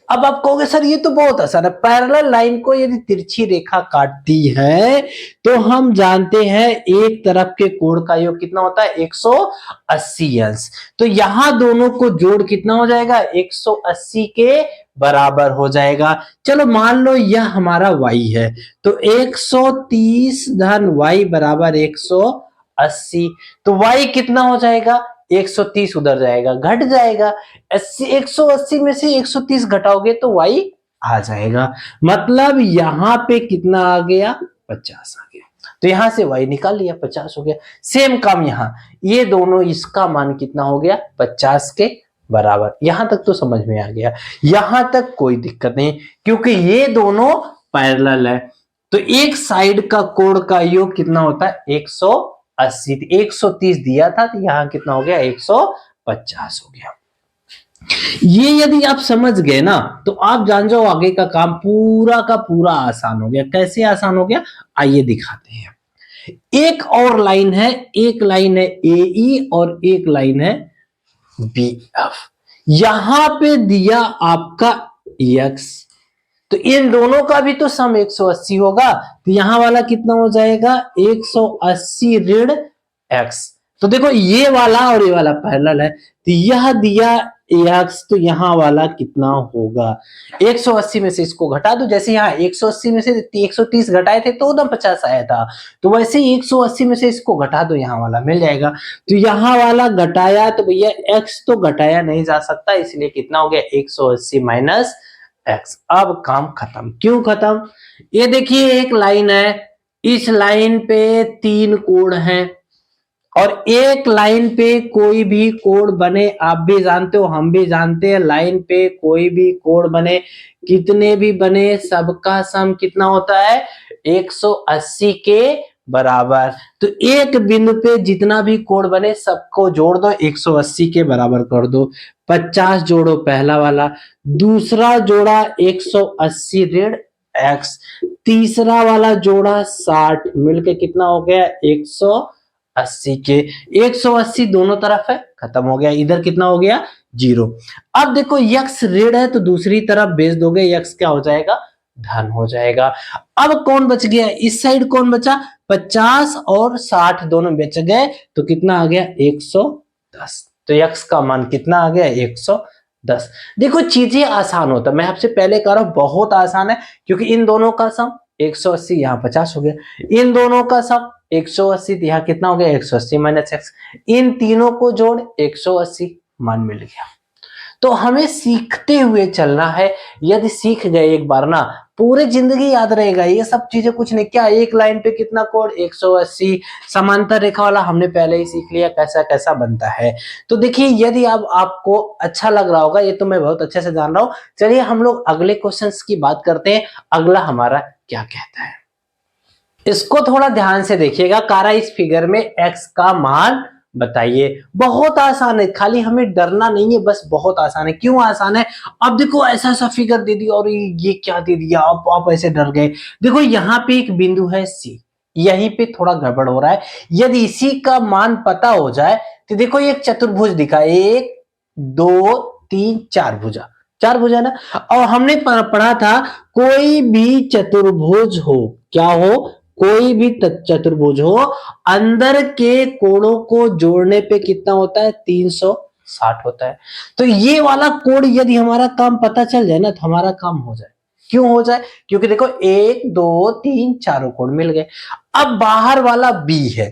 A: अब आप कहोगे सर ये तो बहुत आसान है, पैरेलल लाइन को यदि तिरछी रेखा काटती है तो हम जानते हैं एक तरफ के कोण का योग कितना होता है, 180 अंश। तो यहां दोनों को जोड़ कितना हो जाएगा, 180 के बराबर हो जाएगा। चलो मान लो यह हमारा y है, तो 130 धन y बराबर 180, तो y कितना हो जाएगा, 130 उधर जाएगा, घट जाएगा। 180 में से 130 घटाओगे तो y आ जाएगा, मतलब यहां पे कितना आ गया, 50 आ गया। तो यहां से y निकाल लिया, 50 हो गया। सेम काम यहां, ये दोनों, इसका मान कितना हो गया, 50 के बराबर। यहां तक तो समझ में आ गया, यहां तक कोई दिक्कत नहीं, क्योंकि ये दोनों पैरेलल है। तो एक साइड का कोण का योग कितना होता है, 180, 130 दिया था तो यहां कितना हो गया, 150 हो गया। ये यदि आप समझ गए ना तो आप जान जाओ आगे का काम पूरा का पूरा आसान हो गया। कैसे आसान हो गया, आइए दिखाते हैं। एक और लाइन है, एक लाइन है AE और एक लाइन है BF। यहां पे दिया आपका X, तो इन दोनों का भी तो सम 180 होगा, तो यहां वाला कितना हो जाएगा, 180 ऋण x। तो देखो ये वाला और ये वाला पैरेलल है, तो यह दिया x, तो यहां वाला कितना होगा, 180 में से इसको घटा दो, जैसे यहाँ 180 में से 130 घटाए थे तो उधर 50 आया था, तो वैसे ही 180 में से इसको घटा दो, यहाँ वाला मिल जाएगा। तो यहाँ वाला घटाया तो भैया x तो घटाया नहीं जा सकता, इसलिए कितना हो गया, 180 माइनस x। अब काम खत्म। क्यों खत्म, ये देखिए एक लाइन है, इस लाइन पे 3 कोण हैं और एक लाइन पे कोई भी कोण बने, आप भी जानते हो हम भी जानते हैं, लाइन पे कोई भी कोण बने, कितने भी बने, सबका सम कितना होता है, 180 के बराबर। तो एक बिंदु पे जितना भी कोण बने सबको जोड़ दो, 180 के बराबर कर दो। 50 जोड़ो पहला वाला, दूसरा जोड़ा 180 ऋण x, तीसरा वाला जोड़ा 60, मिलके कितना हो गया, 180 के। 180 दोनों तरफ है, खत्म हो गया, इधर कितना हो गया, 0। अब देखो x ऋण है तो दूसरी तरफ भेज दोगे, x क्या हो जाएगा, धन हो जाएगा। अब कौन बच गया, इस साइड कौन बचा, 50 और 60 दोनों बच गए, तो कितना आ गया, 110। तो x का मान कितना आ गया, 110। देखो चीजें आसान होता, मैं आपसे पहले कह रहा हूं बहुत आसान है, क्योंकि इन दोनों का सम 180, यहाँ 50 हो गया, इन दोनों का सम 180, यहाँ कितना हो गया, 180 माइनस x, इन तीनों को जोड़ 180, मान मिल गया। तो हमें सीखते हुए चलना है, यदि सीख गए एक बार ना, पूरी जिंदगी याद रहेगा, ये सब चीजें कुछ नहीं। क्या एक लाइन पे कितना कोण, 180, समांतर रेखा वाला हमने पहले ही सीख लिया कैसा कैसा बनता है। तो देखिए यदि अब आपको अच्छा लग रहा होगा, ये तो मैं बहुत अच्छे से जान रहा हूं। चलिए हम लोग अगले क्वेश्चंस की बात करते हैं, अगला हमारा क्या कहता है, इसको थोड़ा ध्यान से देखिएगा। कारा इस फिगर में x का मान बताइए। बहुत आसान है, खाली हमें डरना नहीं है, बस बहुत आसान है। क्यों आसान है, अब देखो ऐसा ऐसा फिगर दे दिया और ये क्या दे दिया, अब आप ऐसे डर गए। देखो यहाँ पे एक बिंदु है C, यहीं पे थोड़ा गड़बड़ हो रहा है। यदि इसी का मान पता हो जाए तो देखो ये एक चतुर्भुज दिखा, 1 2 3 4 भुजा, 4 भुजा ना। और हमने पढ़ा था कोई भी चतुर्भुज हो, क्या हो, कोई भी चतुर्भुज हो, अंदर के कोणों को जोड़ने पे कितना होता है, 360 होता है। तो ये वाला कोण यदि हमारा काम पता चल जाए ना तो हमारा काम हो जाए। क्यों हो जाए, क्योंकि देखो 1 2 3 चारों कोण मिल गए। अब बाहर वाला B है,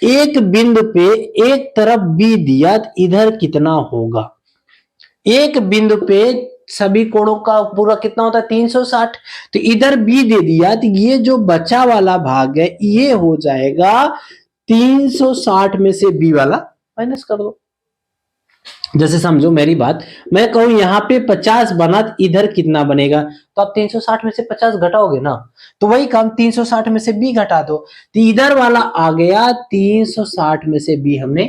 A: एक बिंदु पे एक तरफ B दिया तो इधर कितना होगा, एक बिंदु पे सभी कोणों का पूरा कितना होता है 360। तो इधर बी दे दिया, तो ये जो बचा वाला भाग है ये हो जाएगा 360 में से बी वाला माइनस कर दो। जैसे समझो मेरी बात, मैं कहूं यहाँ पे 50 बना तो इधर कितना बनेगा, तो आप 360 में से 50 घटाओगे ना, तो वही काम 360 में से बी घटा दो, तो इधर वाला आ गया 360 में से बी हमने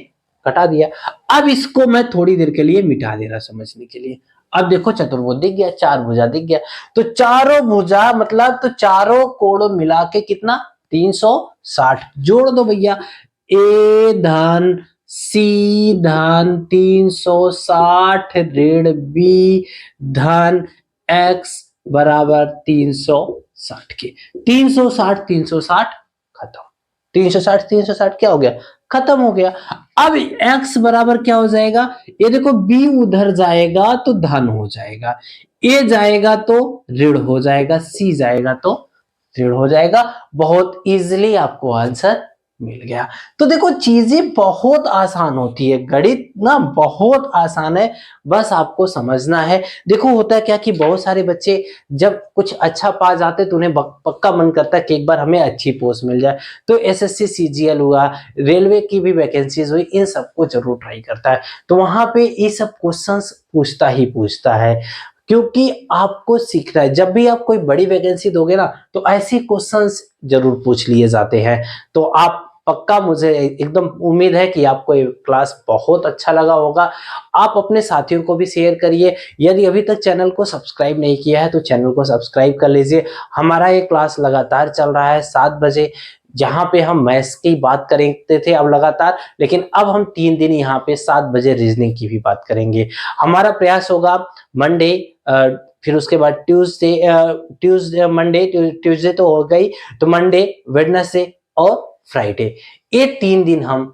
A: घटा दिया। अब इसको मैं थोड़ी देर के लिए मिटा दे रहा समझने के लिए। अब देखो चतुर्भुज दिख गया, चार भुजा दिख गया, तो चारों भुजा मतलब तो चारों कोण मिला के कितना 360 जोड़ दो भैया। ए धन सी धन 360 ऋण बी धन एक्स बराबर 360 के। 360 खत्म। 360 क्या हो गया, खत्म हो गया। अब x बराबर क्या हो जाएगा, ये देखो b उधर जाएगा तो धन हो जाएगा, a जाएगा तो ऋण हो जाएगा, c जाएगा तो ऋण हो जाएगा। बहुत इजीली आपको आंसर मिल गया। तो देखो चीजें बहुत आसान होती है, गणित ना बहुत आसान है, बस आपको समझना है। देखो होता है क्या कि बहुत सारे बच्चे जब कुछ अच्छा पा जाते तो उन्हें पक्का मन करता है कि एक बार हमें अच्छी पोस्ट मिल जाए, तो एसएससी सीजीएल हुआ, रेलवे की भी वैकेंसीज हुई, इन सबको जरूर ट्राई करता है। तो वहां पे ये सब क्वेश्चंस पूछता है क्योंकि आपको सीखना है। जब भी आप कोई बड़ी वैकेंसी दोगे ना तो ऐसी क्वेश्चंस जरूर पूछ लिए जाते हैं। तो आप पक्का, मुझे एकदम उम्मीद है कि आपको ये क्लास बहुत अच्छा लगा होगा। आप अपने साथियों को भी शेयर करिए। यदि अभी तक चैनल को सब्सक्राइब नहीं किया है तो चैनल को सब्सक्राइब कर लीजिए। हमारा ये क्लास लगातार चल रहा है 7 बजे, जहां पे हम मैथ्स की बात करते थे अब लगातार, लेकिन अब हम 3 दिन यहाँ पे 7 बजे रीजनिंग की भी बात करेंगे। हमारा प्रयास होगा मंडे, फिर उसके बाद ट्यूसडे तो हो गई, तो मंडे, वेडनेसडे और फ्राइडे, ये 3 दिन हम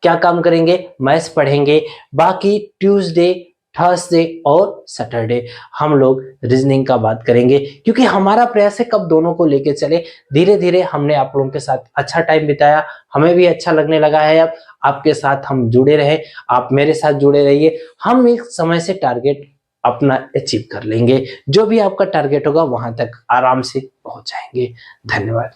A: क्या काम करेंगे, मैथ्स पढ़ेंगे। बाकी ट्यूसडे, थर्सडे और सैटरडे हम लोग रीजनिंग का बात करेंगे, क्योंकि हमारा प्रयास है कब दोनों को लेके चले। धीरे धीरे हमने आप लोगों के साथ अच्छा टाइम बिताया, हमें भी अच्छा लगने लगा है। अब आपके साथ हम जुड़े रहे, आप मेरे साथ जुड़े रहिए। हम एक समय से टारगेट अपना अचीव कर लेंगे, जो भी आपका टारगेट होगा वहां तक आराम से पहुंच जाएंगे। धन्यवाद।